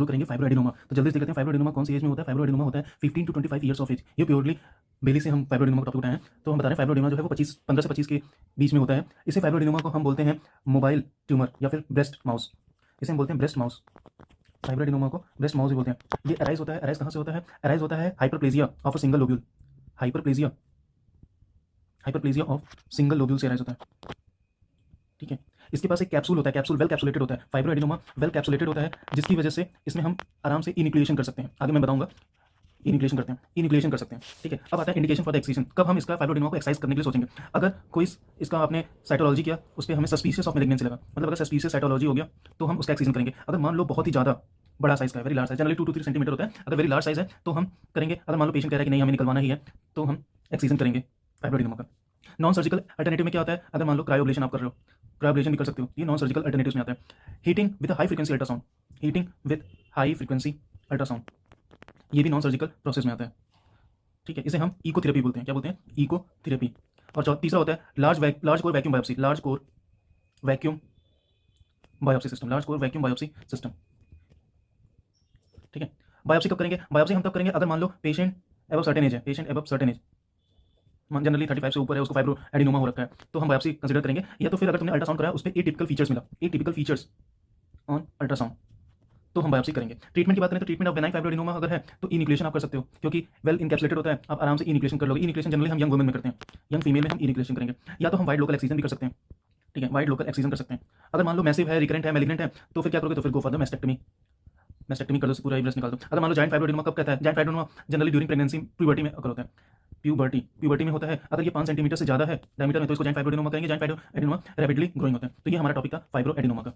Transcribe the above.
शुरू करेंगे fibro adenoma. तो जल्दी से देखते हैं फाइब्रो एडिनोमा कौन सी एज में होता है। फाइब्रो एडिनोमा होता है 15 टू 25 ईयर्स ऑफ एज। ये प्योरली बेली से हम फाइब्रो एडिनोमा का टॉपिक उठाए हैं। तो हम बता रहे हैं फाइब्रो एडिनोमा जो है वो 15 से 25 के बीच में होता है। इसे फाइब्रो एडिनोमा को हम बोलते हैं मोबाइल ट्यूमर या फिर ब्रेस्ट माउस। इसे हम बोलते हैं ब्रेस्ट माउस। फाइब्रो एडिनोमा को ब्रेस्ट माउस भी बोलते हैं। ये अराइज होता है, अराइज कहाँ से होता है? अराइज होता है hyperplasia of a single lobule. Hyperplasia, hyperplasia of single lobule से अराइज होता है। ठीक है, इसके पास एक कैप्सूल होता है, कैप्सूल वेल कैप्सुलेटेड होता है। फाइब्रो एडिनोमा वेल कैप्सुलेटेड होता है, जिसकी वजह से इसमें हम आराम से इनिक्लेशन कर सकते हैं। आगे मैं बताऊंगा इनिक्लेशन करते हैं, इनिक्लेशन कर सकते हैं। ठीक है, अब आता है इंडिकेशन फॉर द एक्सीजन। कब हम इसका फाइब्रो एडिनोमा को एक्सरसाइज करने के लिए सोचेंगे? अगर कोई इसका आपने साइटोलॉजी किया, उस पर हमें सस्पिशियस ऑफ मैलिग्नेंसी लगा, मतलब अगर सस्पिशियस साइटोलॉजी हो गया तो हम उसका एक्सीजन करेंगे। अगर मान लो बहुत ही ज़्यादा बड़ा साइज का है, very large size, generally 2 to 3 centimetre होता है। अगर वेरी लार्ज साइज है तो हम करेंगे। अगर मान लो पेशेंट कह रहा है कि नहीं हमें निकलवाना ही है तो हम एक्सीजन करेंगे फाइब्रो एडिनोमा का। नॉन सर्जिकल अल्टरनेटिव में क्या होता है? अगर मान लो क्रायोब्लेशन आप कर रहे हो, क्रायोब्लेशन भी कर सकते हो। ये नॉन सर्जिकल अल्टरनेटिव्स में आता है। Heating with high frequency ultrasound, heating with high frequency ultrasound, ये भी नॉन सर्जिकल प्रोसेस में आता है। ठीक है, इसे हम इकोथेरेपी बोलते हैं। क्या बोलते हैं? इकोथेरेपी। और तीसरा होता है large core vacuum biopsy, large core vacuum biopsy system, large core vacuum biopsy system. ठीक है, बायोप्सी कब करेंगे? बायोप्सी हम तब करेंगे अगर मान लो पेशेंट एबव सर्टेन एज है, patient above certain age, generally 35 से ऊपर है, उसको फाइब्रो एडिनोमा हो रखा है, तो हम बायोप्सी कंसीडर करेंगे। या तो फिर अगर तुमने अल्ट्रासाउंड कराया उस पर एटिपिकल फीचर्स मिला, एटिपिकल फीचर्स ऑन अल्ट्रासाउंड, तो हम बायोप्सी करेंगे। ट्रीटमेंट की बात करें तो treatment of benign fibro adenoma अगर है तो इनिक्लेशन आप कर सकते हो, क्योंकि वेल इनकैप्सुलेटेड होता है, आप आराम से इनिक्लेशन कर लोगे। इनिक्लेशन जनरली हम यंग वुमेन में करते हैं, यंग फीमेल में हम इनिक्लेशन करेंगे। या तो हम वाइड लोकल एक्सीजन भी कर सकते हैं। ठीक है, वाइड लोकल एक्सीजन कर सकते हैं। अगर मान लो मैसिव है, रिकरेंट है, मैलिग्नेंट है, तो फिर क्या करोगे? तो फिर go for the mastectomy, mastectomy कर दो, पूरा ब्रेस्ट निकाल दो। अगर मान लो जाइंट फाइब्रो एडिनोमा कब कहता है? Giant fibro adenoma generally during pregnancy, puberty में अगर होता है, प्यूबर्टी में होता है। अगर ये 5 सेंटीमीटर से ज़्यादा है डायमीटर में तो इसको जाइंट फाइब्रो एडिनोमा कहेंगे। Giant fibro adenoma rapidly growing होता है। तो ये हमारा टॉपिक था फाइब्रो एडिनोमा का।